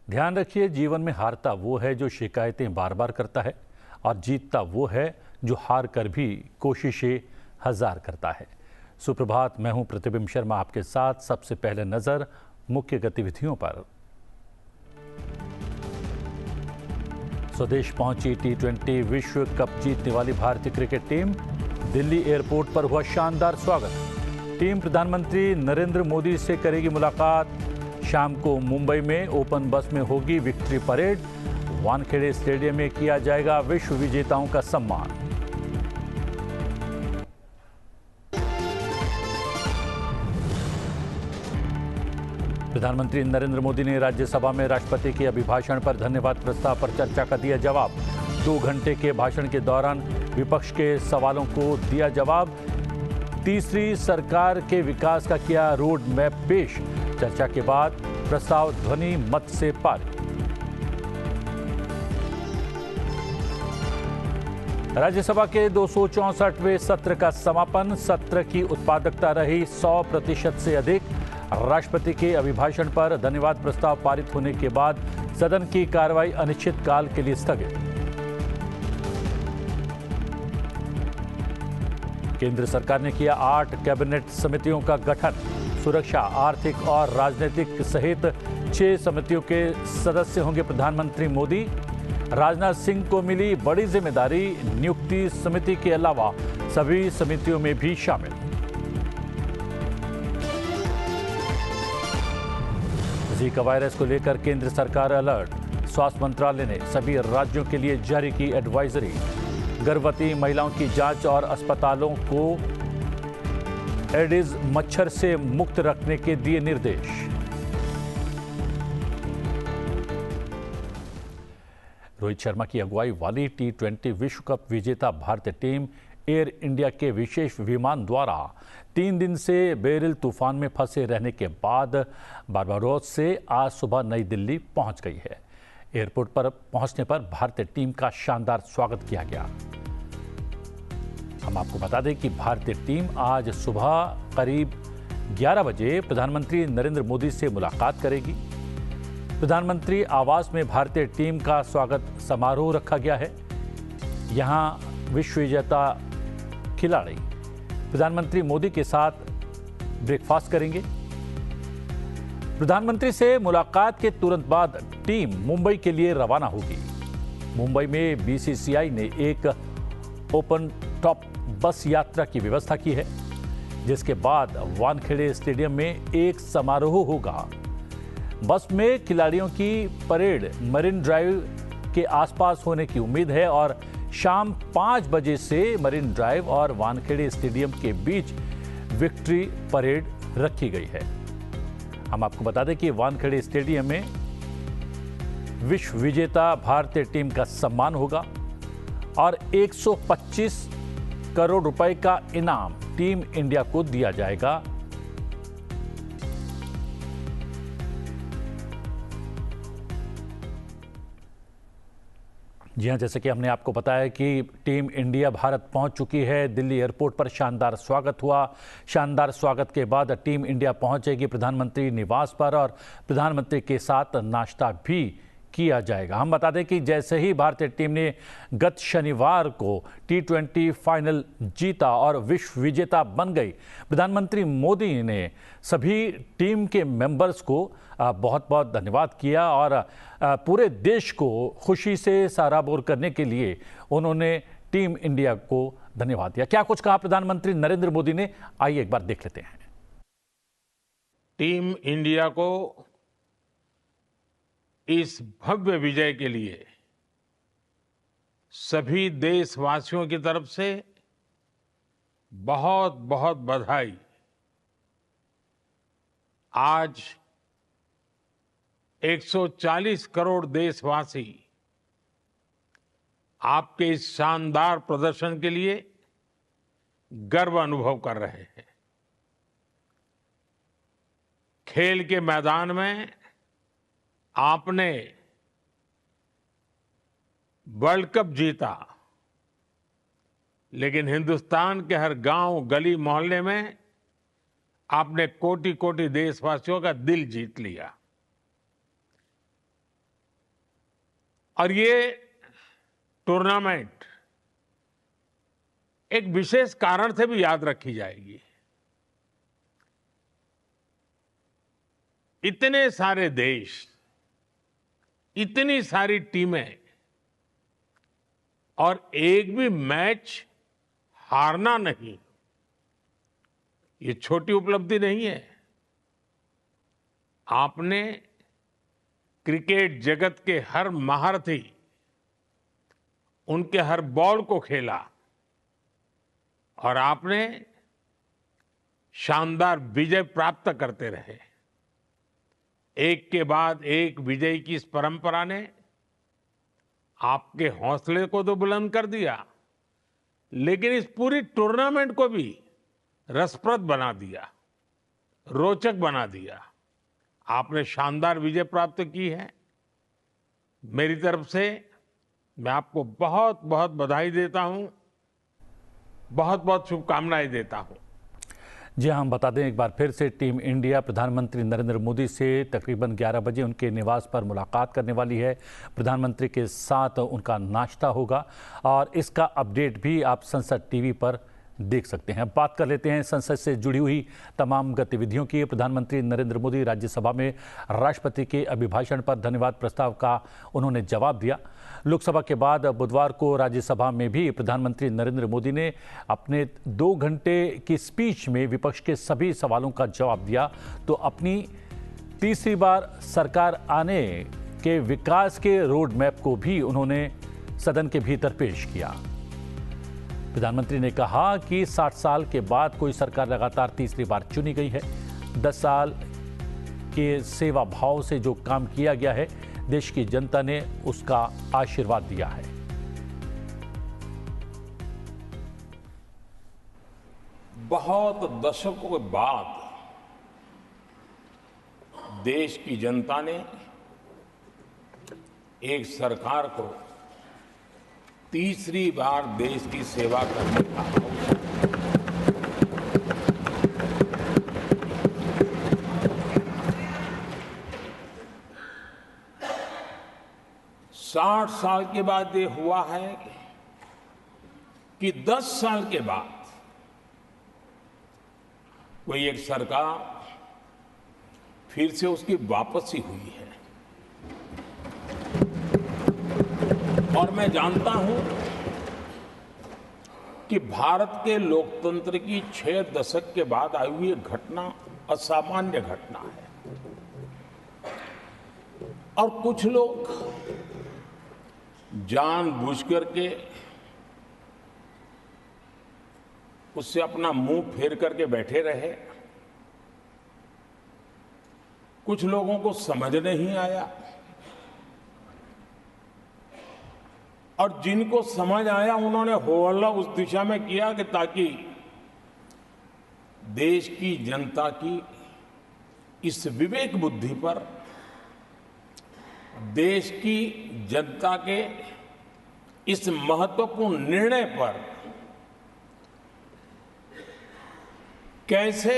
ध्यान रखिए, जीवन में हारता वो है जो शिकायतें बार बार करता है और जीतता वो है जो हार कर भी कोशिशें हजार करता है। सुप्रभात, मैं हूं प्रतिबिंब शर्मा आपके साथ। सबसे पहले नजर मुख्य गतिविधियों पर। स्वदेश पहुंची T20 विश्व कप जीतने वाली भारतीय क्रिकेट टीम। दिल्ली एयरपोर्ट पर हुआ शानदार स्वागत। टीम प्रधानमंत्री नरेंद्र मोदी से करेगी मुलाकात। शाम को मुंबई में ओपन बस में होगी विक्ट्री परेड। वानखेड़े स्टेडियम में किया जाएगा विश्व विजेताओं का सम्मान। प्रधानमंत्री नरेंद्र मोदी ने राज्यसभा में राष्ट्रपति के अभिभाषण पर धन्यवाद प्रस्ताव पर चर्चा का दिया जवाब। 2 घंटे के भाषण के दौरान विपक्ष के सवालों को दिया जवाब। तीसरी सरकार के विकास का किया रोड मैप पेश। चर्चा के बाद प्रस्ताव ध्वनि मत से पारित। राज्यसभा के 264वें सत्र का समापन। सत्र की उत्पादकता रही 100% से अधिक। राष्ट्रपति के अभिभाषण पर धन्यवाद प्रस्ताव पारित होने के बाद सदन की कार्रवाई अनिश्चित काल के लिए स्थगित। केंद्र सरकार ने किया 8 कैबिनेट समितियों का गठन। सुरक्षा, आर्थिक और राजनीतिक सहित 6 समितियों के सदस्य होंगे प्रधानमंत्री मोदी। राजनाथ सिंह को मिली बड़ी जिम्मेदारी। नियुक्ति समिति के अलावा सभी समितियों में भी शामिल। जीका वायरस को लेकर केंद्र सरकार अलर्ट। स्वास्थ्य मंत्रालय ने सभी राज्यों के लिए जारी की एडवाइजरी। गर्भवती महिलाओं की जांच और अस्पतालों को एडिस मच्छर से मुक्त रखने के दिए निर्देश। रोहित शर्मा की अगुवाई वाली T20 विश्व कप विजेता भारतीय टीम एयर इंडिया के विशेष विमान द्वारा 3 दिन से बेरिल तूफान में फंसे रहने के बाद बारबाडोस से आज सुबह नई दिल्ली पहुंच गई है। एयरपोर्ट पर पहुंचने पर भारतीय टीम का शानदार स्वागत किया गया। हम आपको बता दें कि भारतीय टीम आज सुबह करीब 11 बजे प्रधानमंत्री नरेंद्र मोदी से मुलाकात करेगी। प्रधानमंत्री आवास में भारतीय टीम का स्वागत समारोह रखा गया है। यहां विश्व विजेता खिलाड़ी प्रधानमंत्री मोदी के साथ ब्रेकफास्ट करेंगे। प्रधानमंत्री से मुलाकात के तुरंत बाद टीम मुंबई के लिए रवाना होगी। मुंबई में BCCI ने एक ओपन टॉप बस यात्रा की व्यवस्था की है, जिसके बाद वानखेड़े स्टेडियम में एक समारोह होगा। बस में खिलाड़ियों की परेड मरीन ड्राइव के आसपास होने की उम्मीद है और शाम 5 बजे से मरीन ड्राइव और वानखेड़े स्टेडियम के बीच विक्ट्री परेड रखी गई है। हम आपको बता दें कि वानखेड़े स्टेडियम में विश्व विजेता भारतीय टीम का सम्मान होगा और 125 करोड़ रुपए का इनाम टीम इंडिया को दिया जाएगा। जी हां, जैसे कि हमने आपको बताया कि टीम इंडिया भारत पहुंच चुकी है। दिल्ली एयरपोर्ट पर शानदार स्वागत हुआ। शानदार स्वागत के बाद टीम इंडिया पहुंचेगी प्रधानमंत्री निवास पर और प्रधानमंत्री के साथ नाश्ता भी किया जाएगा। हम बता दें कि जैसे ही भारतीय टीम ने गत शनिवार को T20 फाइनल जीता और विश्व विजेता बन गई, प्रधानमंत्री मोदी ने सभी टीम के मेंबर्स को बहुत बहुत धन्यवाद किया और पूरे देश को खुशी से सराबोर करने के लिए उन्होंने टीम इंडिया को धन्यवाद दिया। क्या कुछ कहा प्रधानमंत्री नरेंद्र मोदी ने, आइए एक बार देख लेते हैं। टीम इंडिया को इस भव्य विजय के लिए सभी देशवासियों की तरफ से बहुत बहुत बधाई। आज 140 करोड़ देशवासी आपके इस शानदार प्रदर्शन के लिए गर्व अनुभव कर रहे हैं। खेल के मैदान में आपने वर्ल्ड कप जीता, लेकिन हिंदुस्तान के हर गांव, गली, मोहल्ले में आपने कोटि कोटि देशवासियों का दिल जीत लिया। और ये टूर्नामेंट एक विशेष कारण से भी याद रखी जाएगी। इतने सारे देश, इतनी सारी टीमें और एक भी मैच हारना नहीं, ये छोटी उपलब्धि नहीं है। आपने क्रिकेट जगत के हर महारथी, उनके हर बॉल को खेला और आपने शानदार विजय प्राप्त करते रहे। एक के बाद एक विजय की इस परंपरा ने आपके हौसले को तो बुलंद कर दिया, लेकिन इस पूरी टूर्नामेंट को भी रसप्रद बना दिया, रोचक बना दिया। आपने शानदार विजय प्राप्त की है। मेरी तरफ से मैं आपको बहुत बहुत बधाई देता हूं, बहुत बहुत शुभकामनाएं देता हूं। जी हाँ, हम बता दें एक बार फिर से, टीम इंडिया प्रधानमंत्री नरेंद्र मोदी से तकरीबन 11 बजे उनके निवास पर मुलाकात करने वाली है। प्रधानमंत्री के साथ उनका नाश्ता होगा और इसका अपडेट भी आप संसद टीवी पर देख सकते हैं। बात कर लेते हैं संसद से जुड़ी हुई तमाम गतिविधियों की। प्रधानमंत्री नरेंद्र मोदी राज्यसभा में राष्ट्रपति के अभिभाषण पर धन्यवाद प्रस्ताव का उन्होंने जवाब दिया। लोकसभा के बाद बुधवार को राज्यसभा में भी प्रधानमंत्री नरेंद्र मोदी ने अपने 2 घंटे की स्पीच में विपक्ष के सभी सवालों का जवाब दिया। तो अपनी तीसरी बार सरकार आने के विकास के रोड मैप को भी उन्होंने सदन के भीतर पेश किया। प्रधानमंत्री ने कहा कि 60 साल के बाद कोई सरकार लगातार तीसरी बार चुनी गई है। 10 साल के सेवा भाव से जो काम किया गया है, देश की जनता ने उसका आशीर्वाद दिया है। बहुत दशकों के बाद देश की जनता ने एक सरकार को तीसरी बार देश की सेवा करने का अवसर। 60 साल के बाद ये हुआ है कि 10 साल के बाद कोई एक सरकार फिर से उसकी वापसी हुई है। और मैं जानता हूं कि भारत के लोकतंत्र की 6 दशक के बाद आई हुई घटना असामान्य घटना है। और कुछ लोग जानबूझकर के उससे अपना मुंह फेर करके बैठे रहे। कुछ लोगों को समझ नहीं आया और जिनको समझ आया उन्होंने हो हल्ला उस दिशा में किया कि ताकि देश की जनता की इस विवेक बुद्धि पर, देश की जनता के इस महत्वपूर्ण निर्णय पर कैसे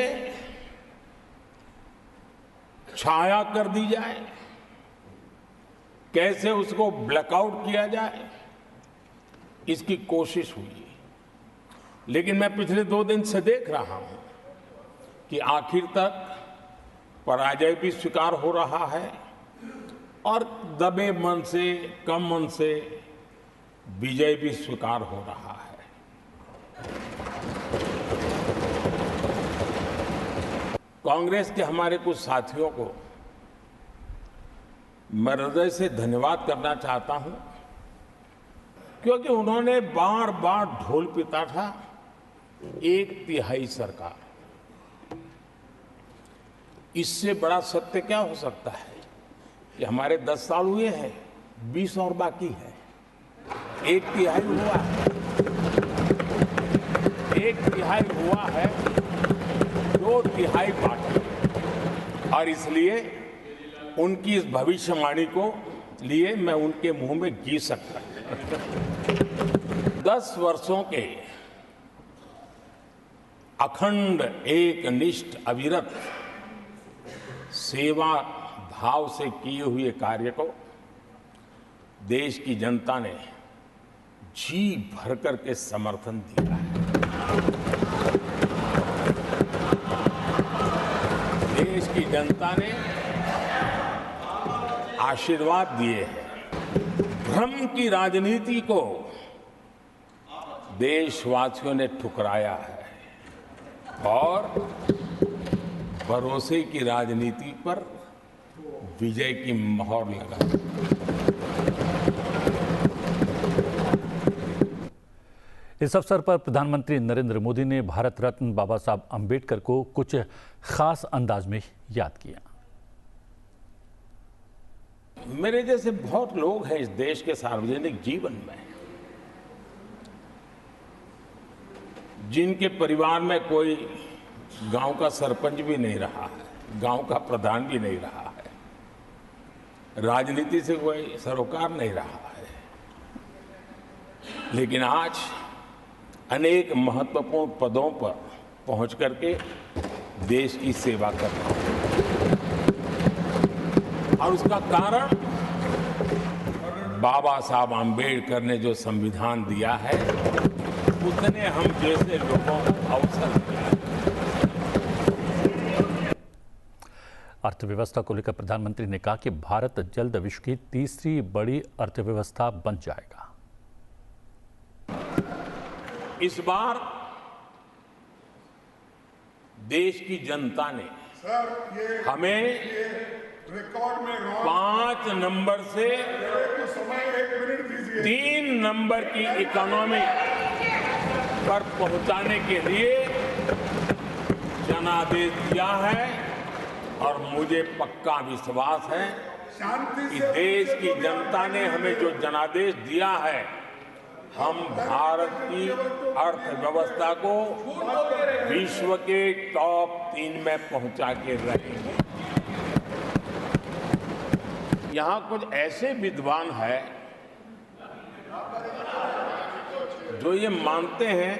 छाया कर दी जाए, कैसे उसको ब्लैकआउट किया जाए, इसकी कोशिश हुई। लेकिन मैं पिछले 2 दिन से देख रहा हूं कि आखिर तक पराजय भी स्वीकार हो रहा है और दबे मन से, कम मन से विजय भी स्वीकार हो रहा है। कांग्रेस के हमारे कुछ साथियों को मैं हृदय से धन्यवाद करना चाहता हूं, क्योंकि उन्होंने बार बार ढोल पिटा था 1/3 सरकार। इससे बड़ा सत्य क्या हो सकता है कि हमारे 10 साल हुए हैं, 20 और बाकी है। 1/3 हुआ है, 1/3 हुआ है, 2/3 बाकी। और इसलिए उनकी इस भविष्यवाणी को लिए मैं उनके मुंह में घी सकता हूं। 10 वर्षों के अखंड, एकनिष्ठ, अविरत सेवा भाव से किए हुए कार्य को देश की जनता ने जी भर कर के समर्थन दिया है। देश की जनता ने आशीर्वाद दिए हैं। भ्रम की राजनीति को देशवासियों ने ठुकराया है और भरोसे की राजनीति पर विजय की मोहर लगा। इस अवसर पर प्रधानमंत्री नरेंद्र मोदी ने भारत रत्न बाबा साहब अंबेडकर को कुछ खास अंदाज में याद किया। मेरे जैसे बहुत लोग हैं इस देश के सार्वजनिक जीवन में, जिनके परिवार में कोई गांव का सरपंच भी नहीं रहा है, गांव का प्रधान भी नहीं रहा है, राजनीति से कोई सरोकार नहीं रहा है, लेकिन आज अनेक महत्वपूर्ण पदों पर पहुंच करके देश की सेवा कर रहा है। और उसका कारण बाबा साहब आम्बेडकर ने जो संविधान दिया है, उसने हम जैसे लोगों को अवसर दिया है। अर्थव्यवस्था को लेकर प्रधानमंत्री ने कहा कि भारत जल्द विश्व की तीसरी बड़ी अर्थव्यवस्था बन जाएगा। इस बार देश की जनता ने हमें रिकॉर्ड में 5 नंबर से 3 नंबर की इकोनॉमी पर पहुंचाने के लिए जनादेश दिया है और मुझे पक्का विश्वास है कि देश की जनता ने हमें जो जनादेश दिया है, हम भारत की अर्थव्यवस्था को विश्व के टॉप 3 में पहुंचा के रहेंगे। यहां कुछ ऐसे विद्वान हैं जो ये मानते हैं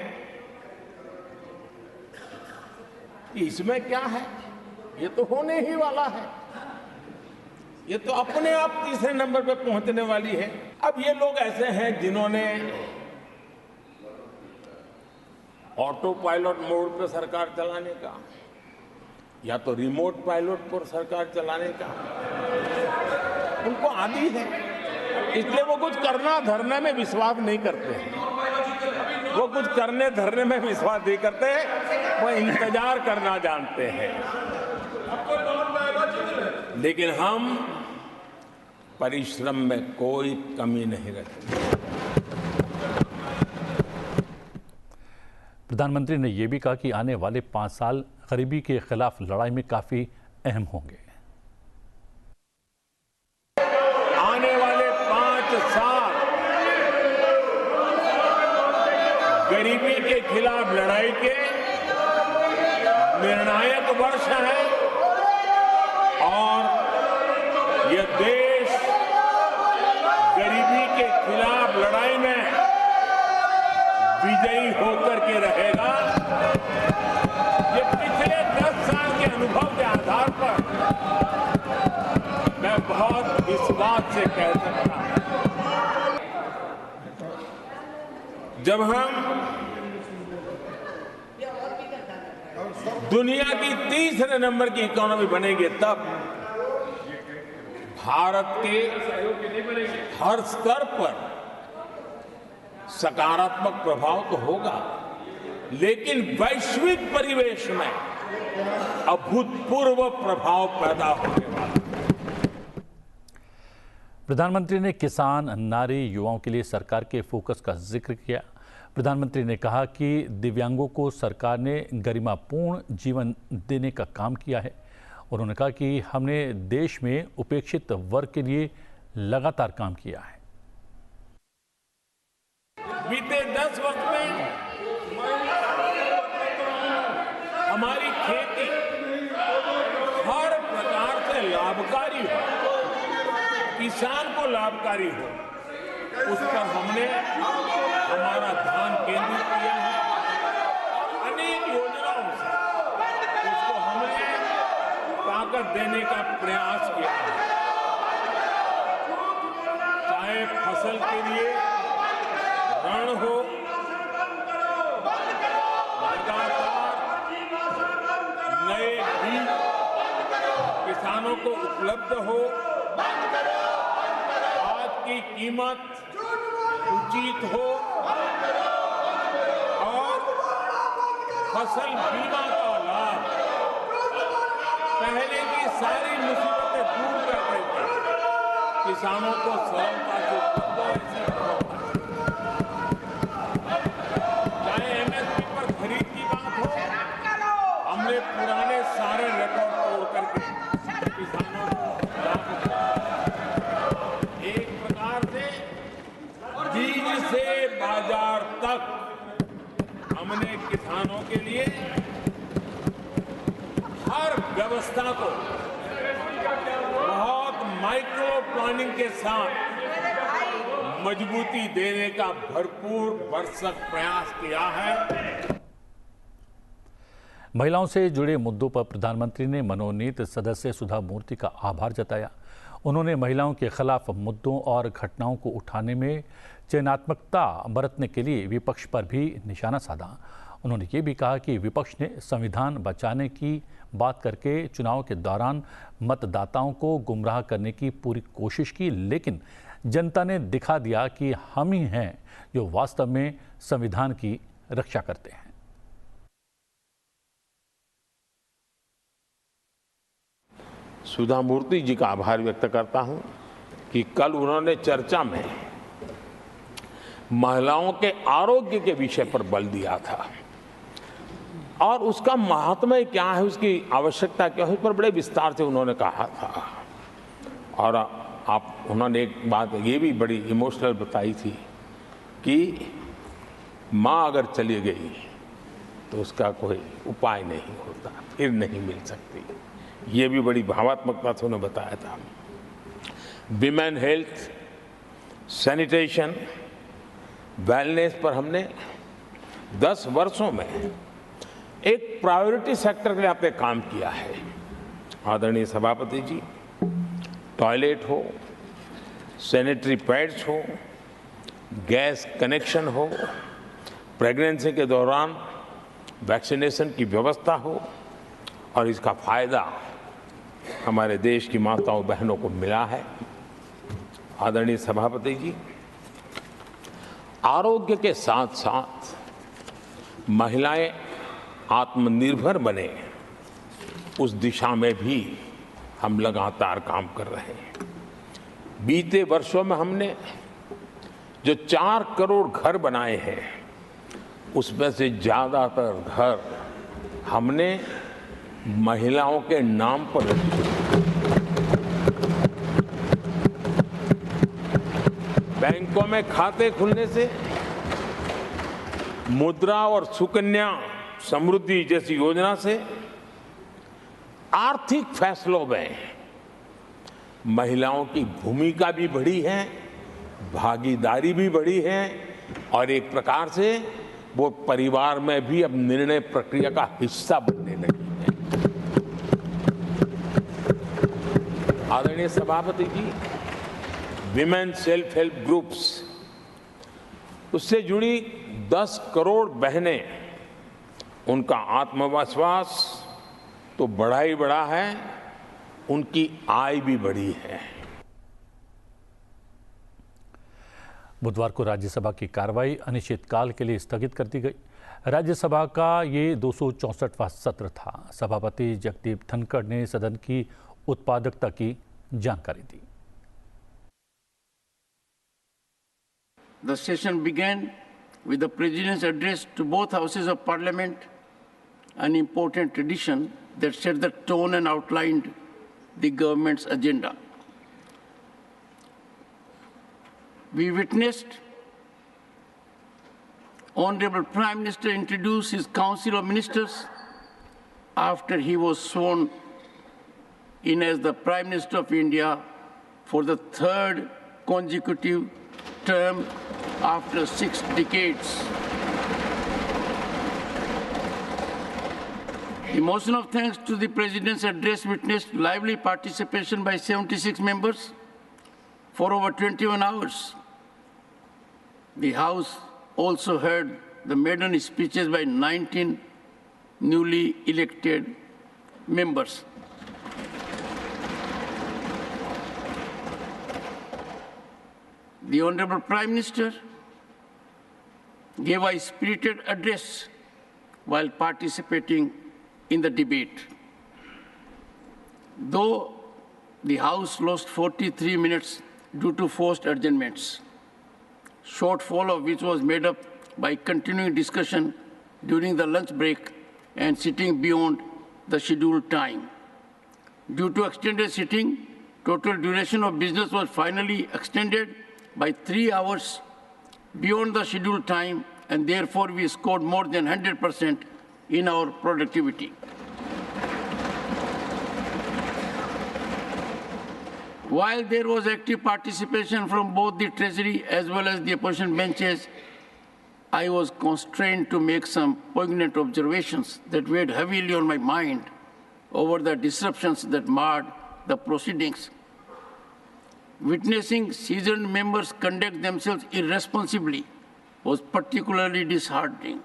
कि इसमें क्या है, ये तो होने ही वाला है, ये तो अपने आप तीसरे नंबर पे पहुंचने वाली है। अब ये लोग ऐसे हैं जिन्होंने ऑटो पायलट मोड पे सरकार चलाने का या तो रिमोट पायलट पर सरकार चलाने का उनको आदी है, इसलिए वो कुछ करना धरने में विश्वास नहीं करते हैं। वो कुछ करने धरने में विश्वास नहीं करते, वो इंतजार करना जानते हैं। लेकिन हम परिश्रम में कोई कमी नहीं रखते। प्रधानमंत्री ने यह भी कहा कि आने वाले 5 साल गरीबी के खिलाफ लड़ाई में काफी अहम होंगे। आने वाले 5 साल गरीबी के खिलाफ लड़ाई के निर्णायक वर्ष है और यह देश गरीबी के खिलाफ लड़ाई में विजयी होकर के रहेगा। ये पिछले 10 साल के अनुभव के आधार पर मैं बहुत विश्वास से कह सकता हूं। जब हम दुनिया की तीसरे नंबर की इकोनॉमी बनेंगे, तब भारत के हर स्तर पर सकारात्मक प्रभाव तो होगा, लेकिन वैश्विक परिवेश में अभूतपूर्व प्रभाव पैदा होने वाला। प्रधानमंत्री ने किसान, नारी, युवाओं के लिए सरकार के फोकस का जिक्र किया। प्रधानमंत्री ने कहा कि दिव्यांगों को सरकार ने गरिमापूर्ण जीवन देने का काम किया है। उन्होंने कहा कि हमने देश में उपेक्षित वर्ग के लिए लगातार काम किया है। बीते 10 वर्ष में हमारी खेती हर प्रकार से लाभकारी हो, किसान को लाभकारी हो, उस पर हमने हमारा ध्यान केंद्रित किया है। अनेक योजनाओं से उसको हमने ताकत देने का प्रयास किया है, चाहे के लिए रण हो, लगातार नए बीज किसानों को उपलब्ध हो, आज की कीमत उचित हो और फसल बीमा का लाभ पहले की सारी मुसीबतें दूर कर देते किसानों को सरलता से उपलब्ध हो। ऐसी चाहे एमएसपी पर खरीद की बात हो, हमने पुराने सारे रिकॉर्ड तोड़ करके किसानों को लाभ दिया। एक प्रकार से बीज से बाजार तक हमने किसानों के लिए हर व्यवस्था को बहुत माइक्रो प्लानिंग के साथ मजबूती देने का भरपूर भरसक प्रयास किया है। महिलाओं से जुड़े मुद्दों पर प्रधानमंत्री ने मनोनीत सदस्य सुधा मूर्ति का आभार जताया। उन्होंने महिलाओं के खिलाफ मुद्दों और घटनाओं को उठाने में चयनात्मकता बरतने के लिए विपक्ष पर भी निशाना साधा। उन्होंने ये भी कहा कि विपक्ष ने संविधान बचाने की बात करके चुनाव के दौरान मतदाताओं को गुमराह करने की पूरी कोशिश की, लेकिन जनता ने दिखा दिया कि हम ही हैं जो वास्तव में संविधान की रक्षा करते हैं। सुधा मूर्ति जी का आभार व्यक्त करता हूं कि कल उन्होंने चर्चा में महिलाओं के आरोग्य के विषय पर बल दिया था और उसका महात्म्य क्या है, उसकी आवश्यकता क्या है, उस पर बड़े विस्तार से उन्होंने कहा था। और उन्होंने एक बात ये भी बड़ी इमोशनल बताई थी कि माँ अगर चली गई तो उसका कोई उपाय नहीं होता, फिर नहीं मिल सकती। ये भी बड़ी भावात्मकता से उन्होंने बताया था। विमेन हेल्थ, सैनिटेशन, वेलनेस पर हमने 10 वर्षों में एक प्रायोरिटी सेक्टर के लिए आपने काम किया है। आदरणीय सभापति जी, टॉयलेट हो, सैनिटरी पैड्स हो, गैस कनेक्शन हो, प्रेगनेंसी के दौरान वैक्सीनेशन की व्यवस्था हो और इसका फायदा हमारे देश की माताओं बहनों को मिला है। आदरणीय सभापति जी, आरोग्य के साथ साथ महिलाएं आत्मनिर्भर बने, उस दिशा में भी हम लगातार काम कर रहे हैं। बीते वर्षों में हमने जो 4 करोड़ घर बनाए हैं, उसमें से ज्यादातर घर हमने महिलाओं के नाम पर बैंकों में खाते खुलने से, मुद्रा और सुकन्या समृद्धि जैसी योजना से, आर्थिक फैसलों में महिलाओं की भूमिका भी बढ़ी है, भागीदारी भी बढ़ी है और एक प्रकार से वो परिवार में भी अब निर्णय प्रक्रिया का हिस्सा बनने लगी है। आदरणीय सभापति जी, विमेन सेल्फ हेल्प ग्रुप्स, उससे जुड़ी 10 करोड़ बहनें, उनका आत्मविश्वास तो बढ़ा ही बढ़ा है, उनकी आय भी बढ़ी है। बुधवार को राज्यसभा की कार्रवाई अनिश्चितकाल के लिए स्थगित कर दी गई। राज्यसभा का ये 264वां सत्र था। सभापति जगदीप धनखड़ ने सदन की उत्पादकता की जानकारी दी। The session began with the President's address to both houses of Parliament, an important tradition that set the tone and outlined the government's agenda. We witnessed Honorable Prime Minister introduce his Council of Ministers after he was sworn in as the Prime Minister of India for the 3rd consecutive term after 6 decades. The motion of thanks to the President's address witnessed lively participation by 76 members for over 21 hours. The House also heard the maiden speeches by 19 newly elected members. The Honorable Prime Minister gave a spirited address while participating in the debate. Though the House lost 43 minutes due to forced adjournments, shortfall of which was made up by continuing discussion during the lunch break and sitting beyond the scheduled time. Due to extended sitting, total duration of business was finally extended by 3 hours beyond the scheduled time, and therefore we scored more than 100% in our productivity. While there was active participation from both the Treasury as well as the opposition benches, I was constrained to make some poignant observations that weighed heavily on my mind over the disruptions that marred the proceedings. Witnessing seasoned members conduct themselves irresponsibly was particularly disheartening.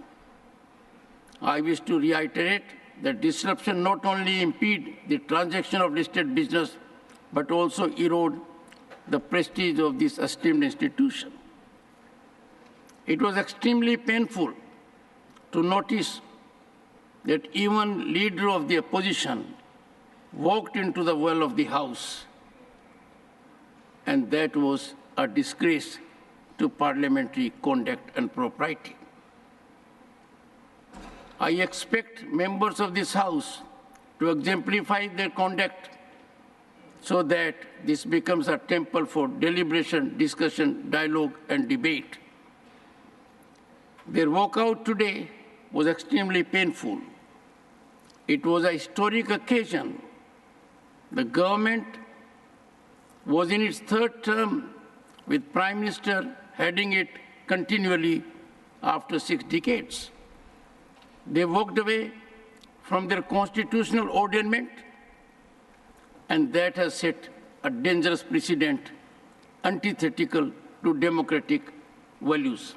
I wish to reiterate that disruption not only impede the transaction of listed business, but also erode the prestige of this esteemed institution. It was extremely painful to notice that even leader of the opposition walked into the well of the House, and that was a disgrace to parliamentary conduct and propriety. I expect members of this House to exemplify their conduct so that this becomes a temple for deliberation, discussion, dialogue, and debate. Their walkout today was extremely painful. It was a historic occasion. The government was in its third term, with Prime Minister heading it continually after 6 decades. They walked away from their constitutional ordainment, and that has set a dangerous precedent antithetical to democratic values.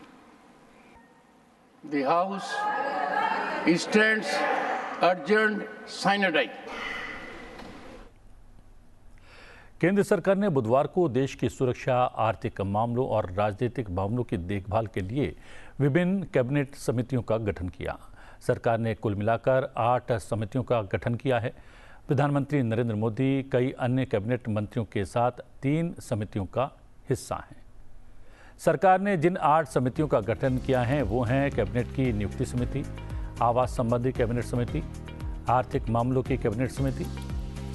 The House stands adjourned sine die. केंद्र सरकार ने बुधवार को देश की सुरक्षा, आर्थिक मामलों और राजनीतिक मामलों की देखभाल के लिए विभिन्न कैबिनेट समितियों का गठन किया। सरकार ने कुल मिलाकर 8 समितियों का गठन किया है। प्रधानमंत्री नरेंद्र मोदी कई अन्य कैबिनेट मंत्रियों के साथ 3 समितियों का हिस्सा हैं। सरकार ने जिन 8 समितियों का गठन किया है वो हैं कैबिनेट की नियुक्ति समिति, आवास संबंधी कैबिनेट समिति, आर्थिक मामलों की कैबिनेट समिति,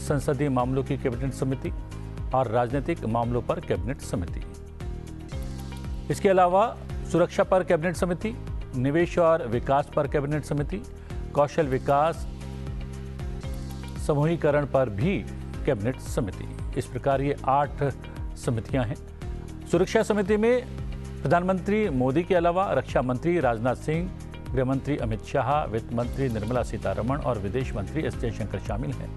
संसदीय मामलों की कैबिनेट समिति और राजनीतिक मामलों पर कैबिनेट समिति। इसके अलावा सुरक्षा पर कैबिनेट समिति, निवेश और विकास पर कैबिनेट समिति, कौशल विकास, समूहीकरण पर भी कैबिनेट समिति। इस प्रकार ये 8 समितियां हैं। सुरक्षा समिति में प्रधानमंत्री मोदी के अलावा रक्षा मंत्री राजनाथ सिंह, गृह मंत्री अमित शाह, वित्त मंत्री निर्मला सीतारमण और विदेश मंत्री एस जयशंकर शामिल हैं।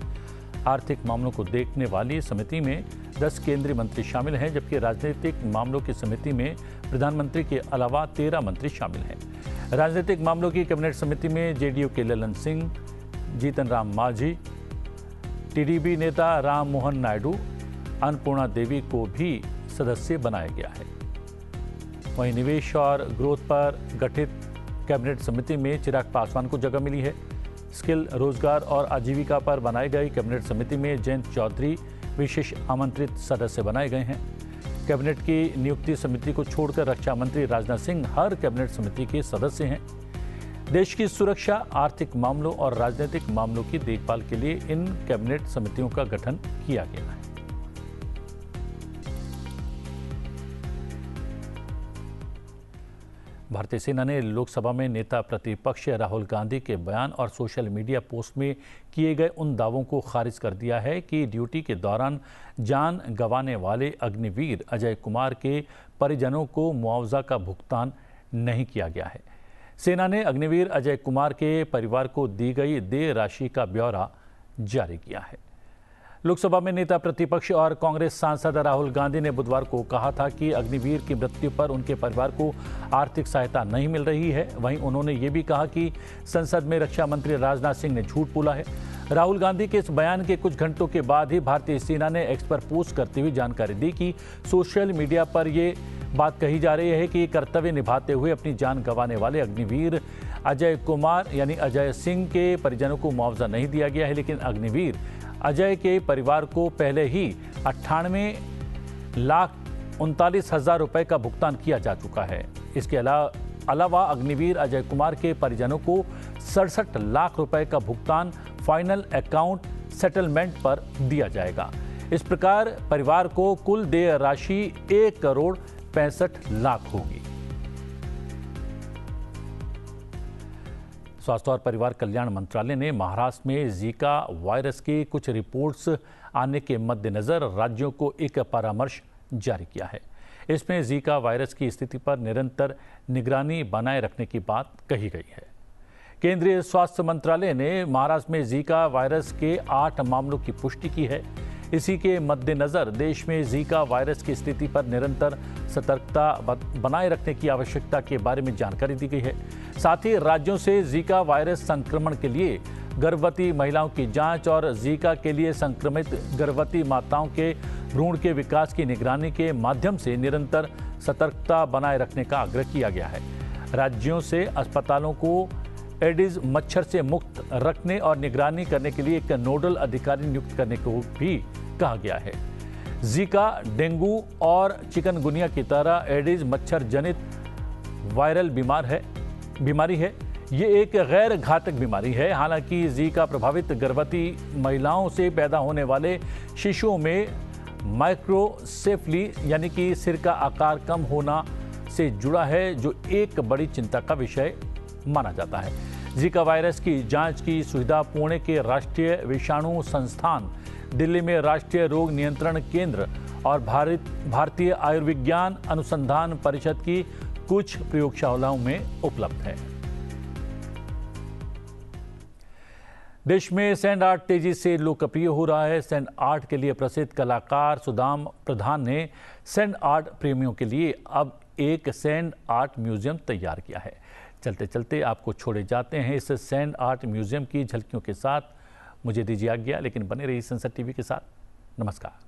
आर्थिक मामलों को देखने वाली समिति में 10 केंद्रीय मंत्री शामिल हैं, जबकि राजनीतिक मामलों की समिति में प्रधानमंत्री के अलावा 13 मंत्री शामिल हैं। राजनीतिक मामलों की कैबिनेट समिति में जेडीयू के ललन सिंह, जीतन राम मांझी, टीडीपी नेता राम मोहन नायडू, अन्नपूर्णा देवी को भी सदस्य बनाया गया है। वहीं निवेश और ग्रोथ पर गठित कैबिनेट समिति में चिराग पासवान को जगह मिली है। स्किल, रोजगार और आजीविका पर बनाई गई कैबिनेट समिति में जयंत चौधरी विशेष आमंत्रित सदस्य बनाए गए हैं। कैबिनेट की नियुक्ति समिति को छोड़कर रक्षा मंत्री राजनाथ सिंह हर कैबिनेट समिति के सदस्य हैं। देश की सुरक्षा, आर्थिक मामलों और राजनीतिक मामलों की देखभाल के लिए इन कैबिनेट समितियों का गठन किया गया है। भारतीय सेना ने लोकसभा में नेता प्रतिपक्ष राहुल गांधी के बयान और सोशल मीडिया पोस्ट में किए गए उन दावों को खारिज कर दिया है कि ड्यूटी के दौरान जान गंवाने वाले अग्निवीर अजय कुमार के परिजनों को मुआवजा का भुगतान नहीं किया गया है। सेना ने अग्निवीर अजय कुमार के परिवार को दी गई देय राशि का ब्यौरा जारी किया है। लोकसभा में नेता प्रतिपक्ष और कांग्रेस सांसद राहुल गांधी ने बुधवार को कहा था कि अग्निवीर की मृत्यु पर उनके परिवार को आर्थिक सहायता नहीं मिल रही है। वहीं उन्होंने ये भी कहा कि संसद में रक्षा मंत्री राजनाथ सिंह ने झूठ बोला है। राहुल गांधी के इस बयान के कुछ घंटों के बाद ही भारतीय सेना ने एक्स पर पोस्ट करते हुए जानकारी दी कि सोशल मीडिया पर ये बात कही जा रही है कि कर्तव्य निभाते हुए अपनी जान गंवाने वाले अग्निवीर अजय कुमार यानी अजय सिंह के परिजनों को मुआवजा नहीं दिया गया है, लेकिन अग्निवीर अजय के परिवार को पहले ही 98,39,000 रुपए का भुगतान किया जा चुका है। इसके अलावा अग्निवीर अजय कुमार के परिजनों को 67 लाख रुपए का भुगतान फाइनल अकाउंट सेटलमेंट पर दिया जाएगा। इस प्रकार परिवार को कुल देय राशि 1,65,00,000 होगी। स्वास्थ्य और परिवार कल्याण मंत्रालय ने महाराष्ट्र में जीका वायरस की कुछ रिपोर्ट्स आने के मद्देनजर राज्यों को एक परामर्श जारी किया है। इसमें जीका वायरस की स्थिति पर निरंतर निगरानी बनाए रखने की बात कही गई है। केंद्रीय स्वास्थ्य मंत्रालय ने महाराष्ट्र में जीका वायरस के 8 मामलों की पुष्टि की है। इसी के मद्देनजर देश में जीका वायरस की स्थिति पर निरंतर सतर्कता बनाए रखने की आवश्यकता के बारे में जानकारी दी गई है। साथ ही राज्यों से जीका वायरस संक्रमण के लिए गर्भवती महिलाओं की जांच और जीका के लिए संक्रमित गर्भवती माताओं के भ्रूण के विकास की निगरानी के माध्यम से निरंतर सतर्कता बनाए रखने का आग्रह किया गया है। राज्यों से अस्पतालों को एडिस मच्छर से मुक्त रखने और निगरानी करने के लिए एक नोडल अधिकारी नियुक्त करने को भी कहा गया है। जीका, डेंगू और चिकनगुनिया की तरह एडिस मच्छर जनित वायरल बीमारी है। ये एक गैर घातक बीमारी है। हालांकि जीका प्रभावित गर्भवती महिलाओं से पैदा होने वाले शिशुओं में माइक्रोसेफली यानी कि सिर का आकार कम होना से जुड़ा है, जो एक बड़ी चिंता का विषय माना जाता है। जीका वायरस की जांच की सुविधा पुणे के राष्ट्रीय विषाणु संस्थान, दिल्ली में राष्ट्रीय रोग नियंत्रण केंद्र और भारतीय आयुर्विज्ञान अनुसंधान परिषद की कुछ प्रयोगशालाओं में उपलब्ध है। देश में सैंड आर्ट तेजी से लोकप्रिय हो रहा है। सैंड आर्ट के लिए प्रसिद्ध कलाकार सुदाम प्रधान ने सैंड आर्ट प्रेमियों के लिए अब एक सैंड आर्ट म्यूजियम तैयार किया है। चलते चलते आपको छोड़े जाते हैं इस सैंड आर्ट म्यूजियम की झलकियों के साथ। मुझे दीजिए आज्ञा, लेकिन बने रहिए संसद टीवी के साथ। नमस्कार।